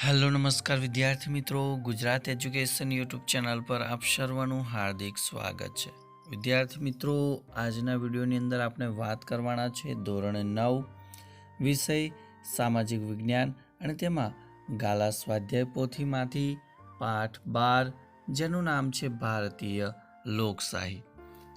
Hello નમસ્કાર વિદ્યાર્થી મિત્રો, ગુજરાત એજ્યુકેશન યુટ્યુબ ચેનલ પર આપ સર્વનું હાર્દિક સ્વાગત છે। વિદ્યાર્થી મિત્રો, આજના વિડીયોની અંદર આપણે વાત કરવાના છે ધોરણ 9 વિષય સામાજિક વિજ્ઞાન અને તેમાં ગાલા સ્વાધ્યાય પોથીમાંથી પાઠ 12 જેનું નામ છે ભારતીય લોકશાહી।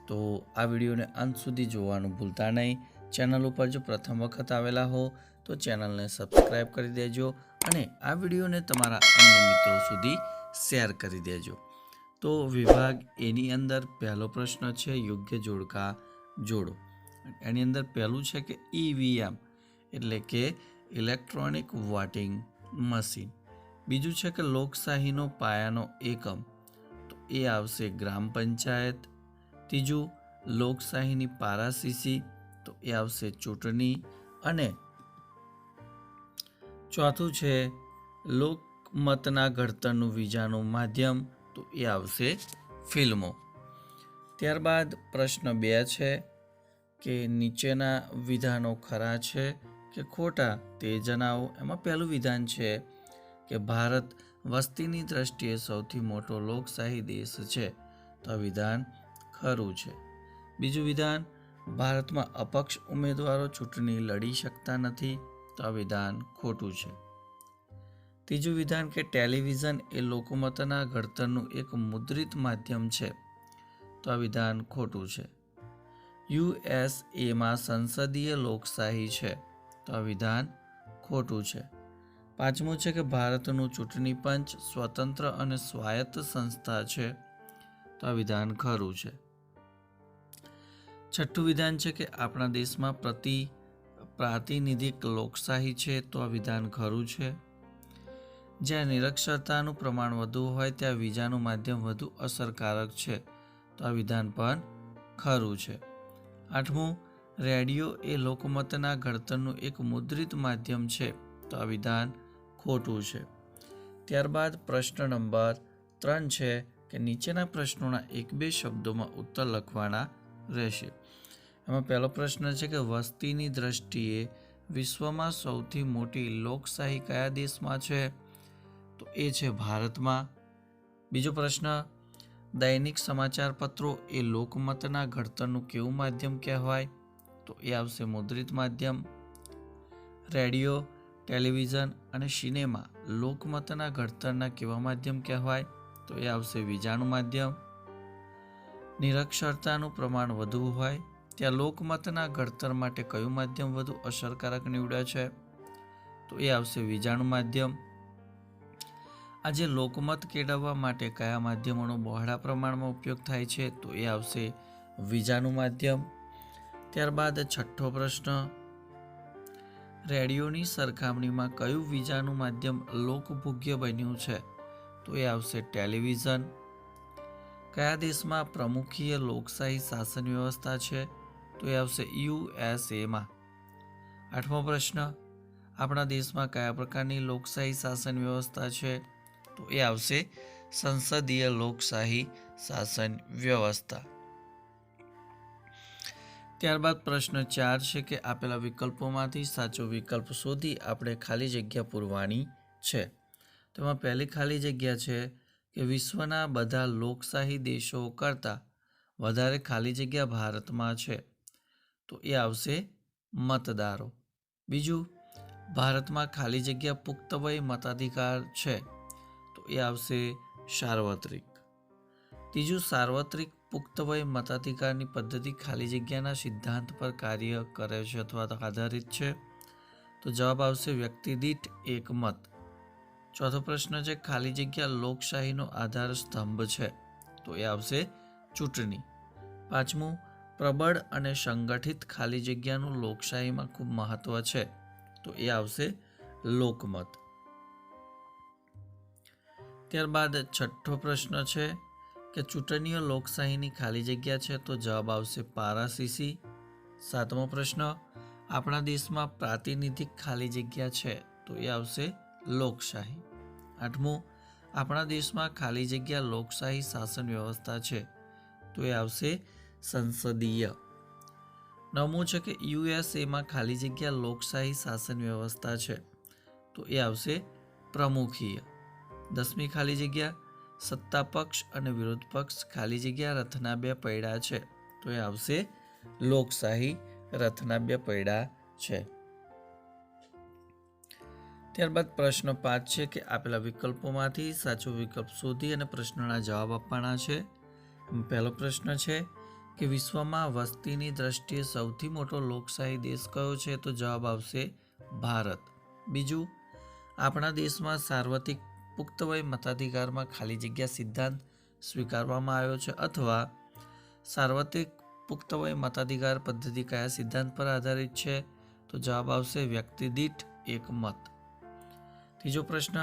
તો આ વિડીયોને અંત સુધી જોવાનું ભૂલતા નહીં। ચેનલ ઉપર જો પ્રથમ વખત આવેલા હો તો ચેનલને સબસ્ક્રાઈબ કરી દેજો અને આ વિડીયોને તમારા અન્ય મિત્રો સુધી શેર કરી દેજો। તો વિભાગ એની અંદર પહેલો પ્રશ્ન છે યોગ્ય જોડકા જોડો। એની અંદર પહેલું છે કે ઈવીએમ એટલે કે ઇલેક્ટ્રોનિક વોટિંગ મશીન। બીજું છે કે લોકશાહીનો પાયાનો એકમ, તો એ આવશે ગ્રામ પંચાયત। ત્રીજું લોકશાહીની પારાશીશી, તો એ આવશે ચૂંટણી। અને ચોથું છે લોકમતના ઘડતરનું બીજાનું માધ્યમ, તો એ આવશે ફિલ્મો। ત્યારબાદ પ્રશ્ન 2 છે કે નીચેના વિધાનો ખરા છે કે ખોટા તે જણાવો। એમાં પહેલું વિધાન છે કે ભારત વસ્તીની દ્રષ્ટિએ સૌથી મોટો લોકશાહી દેશ છે, તો આ વિધાન ખરું છે। બીજું વિધાન, ભારતમાં અપક્ષ ઉમેદવારો ચૂંટણી લડી શકતા નથી, તો આ વિધાન ખોટું છે। ત્રીજું વિધાન કે ટેલિવિઝન એ લોકમતના ઘડતરનું એક મુદ્રિત માધ્યમ છે, તો આ વિધાન ખોટું છે। યુએસએમાં સંસદીય લોકશાહી છે, તો આ વિધાન ખોટું છે। પાંચમું છે કે ભારતનું ચૂંટણી પંચ સ્વતંત્ર અને સ્વાયત્ત સંસ્થા છે, તો આ વિધાન ખરું છે। છઠ્ઠું વિધાન છે કે આપણા દેશમાં પ્રાતિનિધિક લોકશાહી છે, તો આ વિધાન ખરું છે। જ્યાં નિરક્ષરતાનું પ્રમાણ વધુ હોય ત્યાં બીજાનું માધ્યમ વધુ અસરકારક છે, તો આ વિધાન પણ ખરું છે। આઠમું, રેડિયો એ લોકમતના ઘડતરનું એક મુદ્રિત માધ્યમ છે, તો આ વિધાન ખોટું છે। ત્યારબાદ પ્રશ્ન નંબર 3 છે કે નીચેના પ્રશ્નોના 1-2 શબ્દોમાં ઉત્તર લખવાના રહેશે। એમાં પહેલો પ્રશ્ન છે કે વસ્તીની દ્રષ્ટિએ વિશ્વમાં સૌથી મોટી લોકશાહી કયા દેશમાં છે, તો એ છે ભારતમાં। બીજો પ્રશ્ન, દૈનિક સમાચાર પત્રો એ લોકમતના ઘડતરનું કેવું માધ્યમ કહેવાય, તો એ આવશે મુદ્રિત માધ્યમ। રેડિયો, ટેલિવિઝન અને સિનેમા લોકમતના ઘડતરના કેવા માધ્યમ કહેવાય, તો એ આવશે બીજાનું માધ્યમ। નિરક્ષરતાનું પ્રમાણ વધુ હોય ત્યાં લોકમતના ઘડતર માટે કયું માધ્યમ વધુ અસરકારક નીવડે છે, તો એ આવશે બીજાનું માધ્યમ। આજે લોકમત કેળવવા માટે કયા માધ્યમોનો બહોળા પ્રમાણમાં ઉપયોગ થાય છે, તો એ આવશે બીજાનું માધ્યમ। ત્યારબાદ છઠ્ઠો પ્રશ્ન, રેડિયોની સરખામણીમાં કયું બીજાનું માધ્યમ લોકભોગ્ય બન્યું છે, તો એ આવશે ટેલિવિઝન। કયા દેશમાં પ્રમુખીય લોકશાહી શાસન વ્યવસ્થા છે, તો એ આવશે યુએસએમાં। આઠમો પ્રશ્ન, આપણા દેશમાં કયા પ્રકારની લોકશાહી શાસન વ્યવસ્થા છે, તો એ આવશે સંસદીય લોકશાહી શાસન વ્યવસ્થા। ત્યારબાદ પ્રશ્ન 4 છે કે આપેલા વિકલ્પોમાંથી સાચો વિકલ્પ શોધી આપણે ખાલી જગ્યા પૂરવાની છે। તેમાં પહેલી ખાલી જગ્યા છે કે વિશ્વના બધા લોકશાહી દેશો કરતાં વધારે ખાલી જગ્યા ભારતમાં છે, તો એ આવશે મતદારો। બીજું, ભારતમાં ખાલી જગ્યા પુખ્ત વય મતાધિકાર છે, તો એ આવશે સાર્વત્રિક। ત્રીજું, સાર્વત્રિક પુખ્ત વય મતાધિકારની પદ્ધતિ ખાલી જગ્યાના સિદ્ધાંત પર કાર્ય કરે છે અથવા તો આધારિત છે, તો જવાબ આવશે વ્યક્તિ દીઠ એક મત। ચોથો પ્રશ્ન છે ખાલી જગ્યા લોકશાહીનો આધાર સ્તંભ છે, તો એ આવશે ચૂંટણી। પાંચમું, પ્રબળ અને સંગઠિત ખાલી જગ્યાનું લોકશાહીમાં ખૂબ મહત્વ છે, તો એ આવશે લોકમત। ત્યારબાદ છઠ્ઠો પ્રશ્ન છે કે ચૂંટણીઓ લોકશાહીની ખાલી જગ્યા છે, તો જવાબ આવશે પારાશીશી। સાતમો પ્રશ્ન, આપણા દેશમાં પ્રાતિનિધિક ખાલી જગ્યા છે, તો એ આવશે લોકશાહી। આઠમું, આપણા દેશમાં ખાલી જગ્યા લોકશાહી શાસન વ્યવસ્થા છે, તો એ આવશે સંસદીય। નવમું છે કે યુએસએમાં ખાલી જગ્યા લોકશાહી શાસન વ્યવસ્થા છે, તો એ આવશે પ્રમુખીય. 10મી ખાલી જગ્યા સત્તા પક્ષ અને વિરોધ પક્ષ ખાલી જગ્યા રથના બે પૈડા છે, તો એ આવશે લોકશાહી રથના બે પૈડા છે. ત્યારબાદ પ્રશ્ન 5 છે કે આપેલા વિકલ્પોમાંથી સાચો વિકલ્પ શોધી અને પ્રશ્નના જવાબ આપવાના છે. પહેલો પ્રશ્ન છે કે વિશ્વમાં વસ્તીની દ્રષ્ટિએ સૌથી મોટો લોકશાહી દેશ કયો છે, તો જવાબ આવશે ભારત. બીજું, આપણા દેશમાં સાર્વત્રિક પુખ્ત વય મતાધિકારમાં ખાલી જગ્યા સિદ્ધાંત સ્વીકારવામાં આવ્યો છે, અથવા સાર્વત્રિક પુખ્ત વય મતાધિકાર પદ્ધતિ કયા સિદ્ધાંત પર આધારિત છે, તો જવાબ આવશે વ્યક્તિ દીઠ એક મત. ત્રીજો પ્રશ્ન,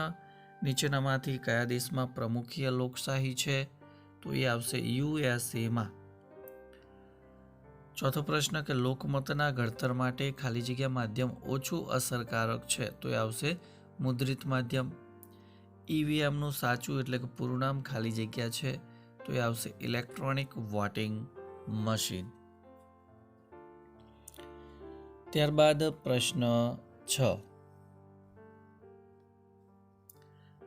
નીચેનામાંથી કયા દેશમાં પ્રમુખીય લોકશાહી છે, તો એ આવશે યુએસએમાં. ચોથો પ્રશ્ન કે લોકમતના ઘડતર માટે ખાલી જગ્યા માધ્યમ ઓછું અસરકારક છે, તો એ આવશે મુદ્રિત માધ્યમ. ઈવીએમનું સાચું એટલે કે પૂરું નામ ખાલી જગ્યા છે, તો એ આવશે ઇલેક્ટ્રોનિક વોટિંગ મશીન. ત્યારબાદ પ્રશ્ન 6,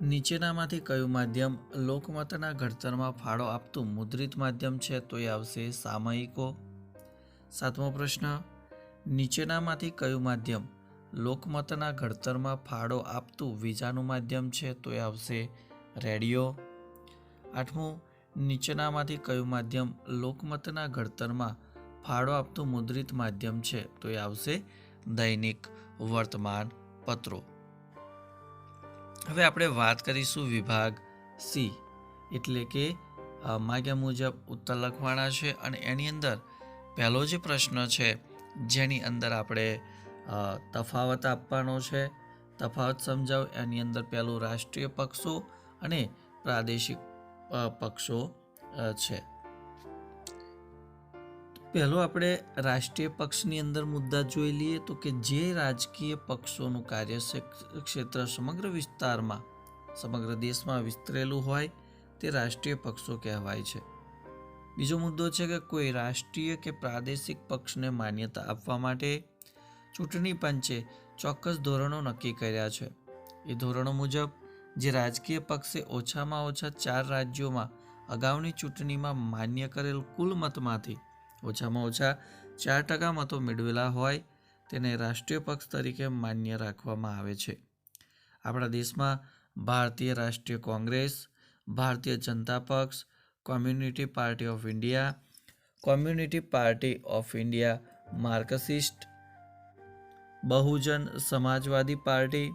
નીચેનામાંથી કયું માધ્યમ લોકમતના ઘડતરમાં ફાળો આપતું મુદ્રિત માધ્યમ છે, તો એ આવશે સામયિકો. 7મો પ્રશ્ન, નીચેનામાંથી કયું માધ્યમ લોકમતના ઘડતરમાં ફાળો આપતું વીજાનું માધ્યમ છે, તો એ આવશે રેડિયો. 8મું, નીચેનામાંથી કયું માધ્યમ લોકમતના ઘડતરમાં ફાળો આપતું મુદ્રિત માધ્યમ છે, તો એ આવશે દૈનિક વર્તમાન પત્રો. હવે આપણે વાત કરીશું વિભાગ સી, એટલે કે માગ્યા મુજબ ઉત્તર લખવાના છે, અને એની અંદર પહેલો જે પ્રશ્ન છે જેની અંદર આપણે તફાવત આપવાનો છે, તફાવત સમજાવ. એની અંદર પહેલું રાષ્ટ્રીય પક્ષો અને પ્રાદેશિક પક્ષો છે. પહેલો આપણે રાષ્ટ્રીય પક્ષની અંદર મુદ્દા જોઈ લઈએ, તો કે જે રાજકીય પક્ષોનું કાર્યક્ષેત્ર સમગ્ર વિસ્તારમાં સમગ્ર દેશમાં વિસ્તરેલું હોય તે રાષ્ટ્રીય પક્ષો કહેવાય છે. બીજો મુદ્દો છે કે કોઈ રાષ્ટ્રીય કે પ્રાદેશિક પક્ષને માન્યતા આપવા માટે ચૂંટણી પંચે ચોક્કસ ધોરણો નક્કી કર્યા છે. એ ધોરણો મુજબ જે રાજકીય પક્ષે ઓછામાં ઓછા 4 રાજ્યોમાં અગાઉની ચૂંટણીમાં માન્ય કરેલ કુલ મતમાંથી ઓછામાં ઓછા 4% મતો મેળવેલા હોય તેને રાષ્ટ્રીય પક્ષ તરીકે માન્ય રાખવામાં આવે છે. આપણા દેશમાં ભારતીય રાષ્ટ્રીય કોંગ્રેસ, ભારતીય જનતા પક્ષ, communist party of India, communist party of India, Marxist, Bahujan Samajwadi party,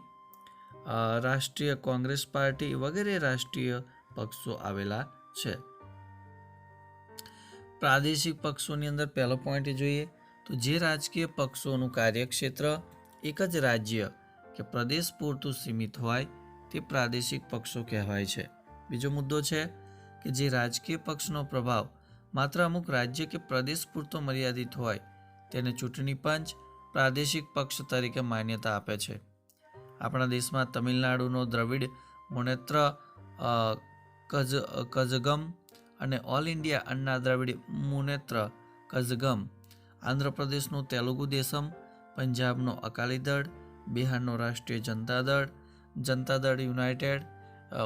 Rashtriya Congress party વગેરે રાષ્ટ્રીય પક્ષો આવેલા છે. પ્રાદેશિક પક્ષોની અંદર પહેલો પોઈન્ટ જોઈએ તો જે રાજકીય પક્ષોનું કાર્યક્ષેત્ર એક જ રાજ્ય કે પ્રદેશ પૂરતું સીમિત હોય તે પ્રાદેશિક પક્ષો કહેવાય છે. બીજો મુદ્દો છે કે જે રાજકીય પક્ષનો પ્રભાવ માત્ર અમુક રાજ્ય કે પ્રદેશ પૂરતો મર્યાદિત હોય તેને ચૂંટણી પંચ પ્રાદેશિક પક્ષ તરીકે માન્યતા આપે છે. આપણા દેશમાં તમિલનાડુનો દ્રવિડ મુનેત્ર કઝગમ અને ઓલ ઇન્ડિયા અન્ના દ્રવિડ મુનેત્ર કઝગમ, આંધ્રપ્રદેશનું તેલુગુ દેશમ, પંજાબનો અકાલી દળ, બિહારનો રાષ્ટ્રીય જનતા દળ યુનાઇટેડ,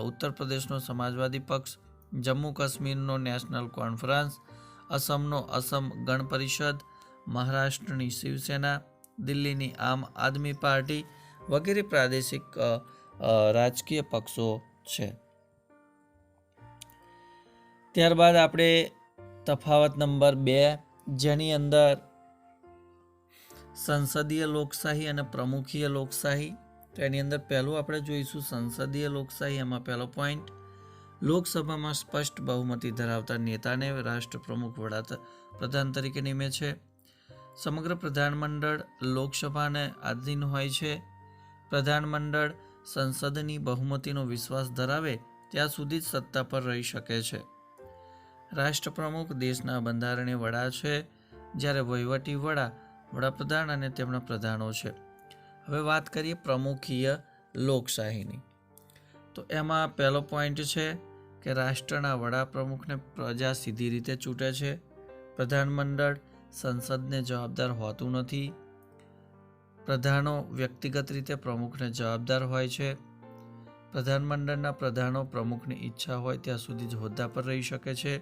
ઉત્તર પ્રદેશનો સમાજવાદી પક્ષ, જમ્મુ કાશ્મીરનો નેશનલ કોન્ફરન્સ, અસમનો અસમ ગણ પરિષદ, મહારાષ્ટ્રની શિવસેના, દિલ્હીની આમ આદમી પાર્ટી વગેરે પ્રાદેશિક રાજકીય પક્ષો છે. ત્યારબાદ આપણે તફાવત નંબર 2 જેની અંદર સંસદીય લોકશાહી અને પ્રમુખીય લોકશાહી, તો એની અંદર પહેલું આપણે જોઈશું સંસદીય લોકશાહી. એમાં પહેલો પોઈન્ટ, લોકસભામાં સ્પષ્ટ બહુમતી ધરાવતા નેતાને રાષ્ટ્રપ્રમુખ વડાપ્રધાન તરીકે નિમે છે. સમગ્ર પ્રધાનમંડળ લોકસભાને આધીન હોય છે. પ્રધાનમંડળ સંસદની બહુમતીનો વિશ્વાસ ધરાવે ત્યાં સુધી જ સત્તા પર રહી શકે છે. રાષ્ટ્રપ્રમુખ દેશના બંધારણીય વડા છે, જ્યારે વહીવટી વડા વડાપ્રધાન અને તેમના પ્રધાનો છે. હવે વાત કરીએ પ્રમુખીય લોકશાહીની, તો એમાં પહેલો પોઈન્ટ છે કે રાષ્ટ્રના વડાપ્રમુખને પ્રજા સીધી રીતે ચૂંટે છે. પ્રધાનમંડળ સંસદને જવાબદાર હોતું નથી. પ્રધાનો વ્યક્તિગત રીતે પ્રમુખને જવાબદાર હોય છે. પ્રધાનમંડળના પ્રધાનો પ્રમુખની ઈચ્છા હોય ત્યાં સુધી જ હોદ્દા પર રહી શકે છે.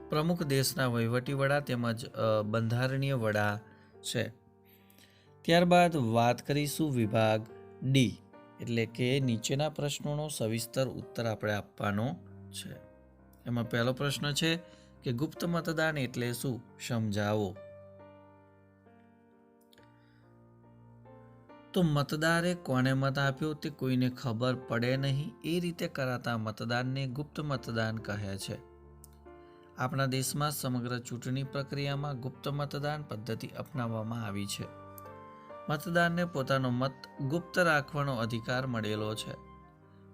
પ્રમુખ દેશના વહીવટી વડા તેમજ બંધારણીય વડા છે. ત્યારબાદ વાત કરીશું વિભાગ ડી, એટલે કે નીચેના પ્રશ્નોનો સવિસ્તર ઉત્તર આપણે આપવાનો છે. એમાં પહેલો પ્રશ્ન છે કે ગુપ્ત મતદાન એટલે શું, સમજાવો. તો મતદારે કોને મત આપ્યો તે કોઈને ખબર પડે નહીં એ રીતે કરાતા મતદાનને ગુપ્ત મતદાન કહે છે. આપણા દેશમાં સમગ્ર ચૂંટણી પ્રક્રિયામાં ગુપ્ત મતદાન પદ્ધતિ અપનાવવામાં આવી છે. મતદારને પોતાનો મત ગુપ્ત રાખવાનો અધિકાર મળેલો છે.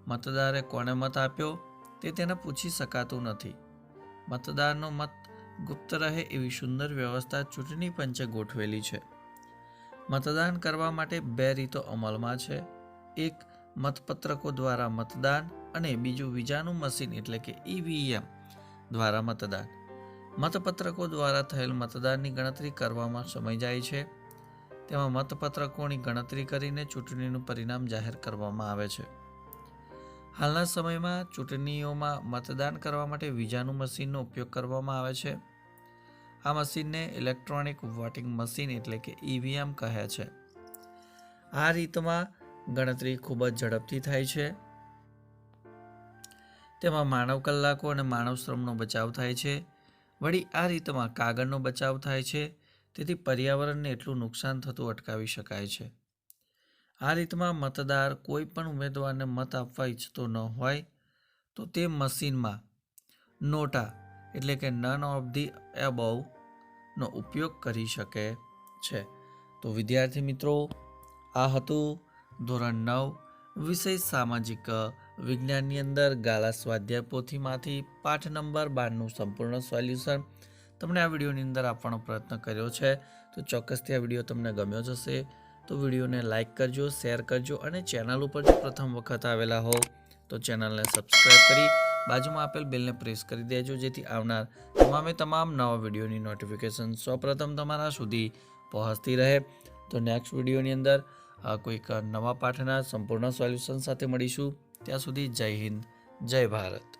મતદારે કોને મત આપ્યો તે તેને પૂછી શકાતું નથી. મતદારનો મત ગુપ્ત રહે એવી સુંદર વ્યવસ્થા ચૂંટણી પંચે ગોઠવેલી છે. મતદાન કરવા માટે 2 રીતો અમલમાં છે. એક મતપત્રકો દ્વારા મતદાન અને બીજું વીજાણુ મશીન એટલે કે EVM દ્વારા મતદાન. મતપત્રકો દ્વારા થયેલ મતદાનની ગણતરી કરવામાં સમય જાય છે. તેમાં મતપત્રકોની ગણતરી કરીને ચૂંટણીનું પરિણામ જાહેર કરવામાં આવે છે. હાલના સમયમાં ચૂંટણીઓમાં મતદાન કરવા માટે વીજાણુ મશીનનો ઉપયોગ કરવામાં આવે છે. આ મશીનને ઇલેક્ટ્રોનિક વોટિંગ મશીન એટલે કે EVM કહે છે. આ રીતમાં ગણતરી ખૂબ જ ઝડપથી થાય છે. તેમાં માનવ કલાકો અને માનવ શ્રમનો બચાવ થાય છે. વળી આ રીતમાં કાગળનો બચાવ થાય છે, તેથી પર્યાવરણને એટલું નુકસાન થતું અટકાવી શકાય છે. આ રીતમાં મતદાર કોઈ પણ ઉમેદવારને મત આપવા ઈચ્છતો ન હોય તો તે મશીનમાં નોટા એટલે કે નન ઓફ ધી એબોવ નો ઉપયોગ કરી શકે છે. તો વિદ્યાર્થી મિત્રો, આ હતું ધોરણ 9 વિષય સામાજિક વિજ્ઞાનની અંદર ગાલા સ્વાધ્યાય પોથીમાંથી પાઠ નંબર 12નું સંપૂર્ણ સોલ્યુશન તમને આ વિડીયોની અંદર આપવાનો પ્રયત્ન કર્યો છે. તો ચોક્કસથી આ વિડીયો તમને ગમ્યો જ હશે તો વિડીયોને લાઇક કરજો, શેર કરજો અને ચેનલ ઉપર જો પ્રથમ વખત આવેલા હો તો ચેનલને સબસ્ક્રાઈબ કરી બાજુમાં આપેલ બેલને પ્રેસ કરી દેજો, જેથી આવનાર તમામ નવા વિડીયોની નોટિફિકેશન સૌપ્રથમ તમારા સુધી પહોંચતી રહે. તો નેક્સ્ટ વિડીયોની અંદર કોઈક નવા પાઠના સંપૂર્ણ સોલ્યુશન સાથે મળીશું. ત્યાં સુધી જય હિન્દ, જય ભારત.